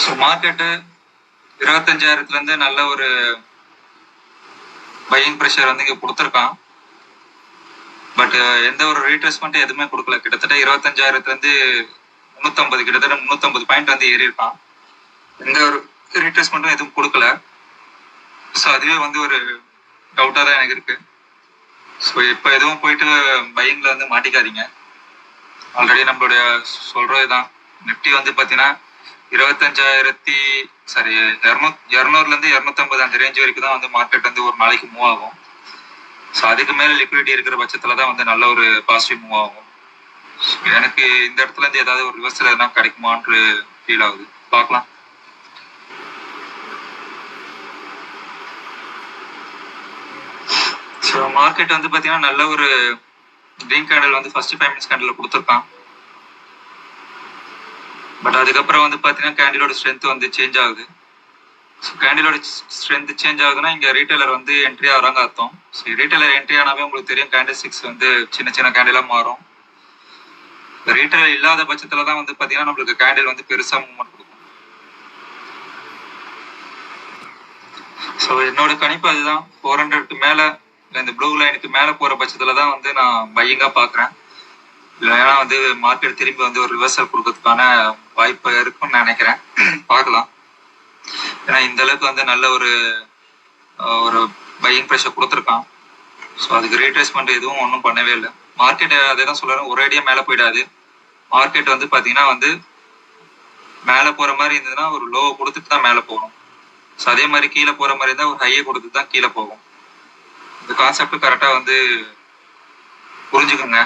So market 25,000 நல்ல ஒரு buying pressure வந்து இங்கே கொடுத்துருக்கான். பட் எந்த ஒரு ரீட்ரேஸ்மெண்ட்டும் எதுவுமே கொடுக்கல. கிட்டத்தட்ட 25,000 350 கிட்டத்தட்ட 350 பாயிண்ட் வந்து ஏறி இருக்கான். எந்த ஒரு ரீட்ரேஸ்மெண்ட்டும் எதுவும் கொடுக்கல. ஸோ அதுவே வந்து ஒரு டவுட்டாக தான் எனக்கு இருக்கு. ஸோ இப்போ எதுவும் போயிட்டு பையிங்கில் வந்து மாட்டிக்காதீங்க. ஆல்ரெடி நம்மளுடைய சொல்றது தான். நிஃப்டி வந்து பார்த்தீங்கன்னா 200,200 250 ரேஞ்ச் வரைக்கும் தான் வந்து மார்க்கெட் வந்து ஒரு நாளைக்கு மூவ் ஆகும். ஸோ அதுக்கு மேலே லிக்விடிட்டி இருக்கிற பட்சத்தில் தான் வந்து நல்ல ஒரு பாசிட்டிவ் மூவ் ஆகும். எனக்கு இந்த இடத்துல இருந்து ஏதாவது ஒரு ரிவர்சல் எதனா கிடைக்குமான்னு ஃபீல் ஆகுது. பார்க்கலாம். ஸோ மார்க்கெட் வந்து பார்த்தீங்கன்னா நல்ல ஒரு கிரீன் கேண்டில் வந்து ஃபர்ஸ்ட் 5 மினிட்ஸ் கேண்டில் கொடுத்துருக்கான். பட் அதுக்கப்புறம் வந்து பார்த்தீங்கன்னா கேண்டிலோட ஸ்ட்ரென்த் வந்து சேஞ்ச் ஆகுது. ஸோ கேண்டிலோட ஸ்ட்ரென்த் சேஞ்ச் ஆகுதுன்னா இங்கே ரீட்டைலர் வந்து என்ட்ரி ஆகிறாங்க அர்த்தம். ஸோ ரீட்டைலர் என்ட்ரி ஆனாவே உங்களுக்கு தெரியும் கேண்டில் 6 வந்து சின்ன சின்ன கேண்டிலாக மாறும். ரீட்டைலர் இல்லாத பட்சத்தில் தான் வந்து பார்த்தீங்கன்னா நம்மளுக்கு கேண்டில் வந்து பெருசாக மூவ்மெண்ட் கொடுக்கும். ஸோ என்னோட கணிப்பு அதுதான். 400க்கு மேலே இந்த ப்ளூ லைனுக்கு மேலே போகிற பட்சத்தில் தான் வந்து நான் பையிங்காக பார்க்குறேன். இல்லைன்னா வந்து மார்க்கெட் திரும்பி வந்து ஒரு ரிவர்சல் கொடுக்கறதுக்கான வாய்ப்பு இருக்குன்னு நான் நினைக்கிறேன். பார்க்கலாம். ஏன்னா இந்த அளவுக்கு வந்து நல்ல ஒரு ஒரு பையிங் ப்ரெஷர் கொடுத்துருக்கான். ஸோ அதுக்கு ரீட்ரேஸ்மெண்ட் எதுவும் ஒன்றும் பண்ணவே இல்லை. மார்க்கெட் அதே தான் சொல்கிறேன், ஒரேடியாக மேலே போயிடாது. மார்க்கெட் வந்து பார்த்தீங்கன்னா வந்து மேலே போகிற மாதிரி இருந்ததுன்னா ஒரு லோவை கொடுத்துட்டு தான் மேலே போகணும். ஸோ அதே மாதிரி கீழே போகிற மாதிரி இருந்தால் ஒரு ஹையை கொடுத்துட்டு தான் கீழே போகும். இந்த கான்செப்ட் கரெக்டாக வந்து புரிஞ்சுக்கோங்க.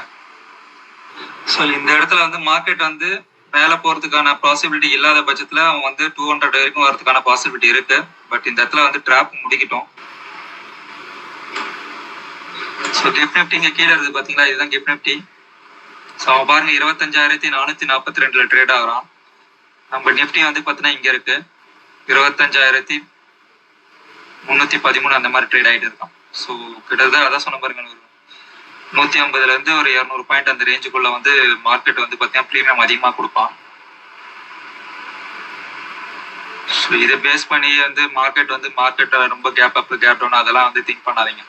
ஸோ இந்த இடத்துல வந்து மார்க்கெட் வந்து மேலே போகிறதுக்கான பாசிபிலிட்டி இல்லாத பட்சத்தில் அவன் வந்து 200 வரைக்கும் வரதுக்கான பாசிபிலிட்டி இருக்கு. பட் இந்த இடத்துல வந்து ட்ராப் முடிக்கிட்டோம். ஸோ கிஃப்ட் நிஃப்டி இங்கே கீழே இருக்குது பார்த்தீங்களா, இதுதான் கிஃப்ட் நிஃப்டி. ஸோ அவன் பாருங்க 25,442 ட்ரேட் ஆகிறான். நம்ம நிஃப்டி வந்து பார்த்தீங்கன்னா இங்கே இருக்கு 25,313 அந்த மாதிரி ட்ரேட் ஆகிட்டு இருக்கான். ஸோ கிட்டத்தட்ட அதான் சொன்ன பாருங்க, 150 ஒரு 200 பாயிண்ட் அந்த ரேஞ்சுக்குள்ள வந்து மார்க்கெட் வந்து பார்த்தீங்கன்னா ப்ரீமியம் அதிகமாக கொடுப்பான். ஸோ இதை பேஸ் பண்ணி வந்து மார்க்கெட் ரொம்ப கேப் அப் கேப் டவுன் அதெல்லாம் வந்து திங்க் பண்ணாதீங்க.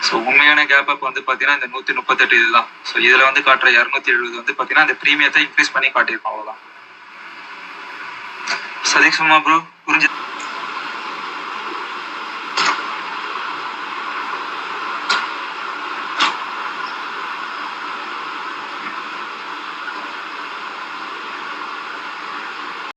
ஸோ உண்மையான கேப் அப் வந்து பார்த்தீங்கன்னா இந்த 138 இதுதான். ஸோ இதில் வந்து காட்டுற 270 வந்து பார்த்தீங்கன்னா அந்த ப்ரீமியத்தை இன்க்ரீஸ் பண்ணி காட்டியிருக்கோம். அவ்வளோதான். சதீஷ் சும்மா ப்ரோ புரிஞ்சு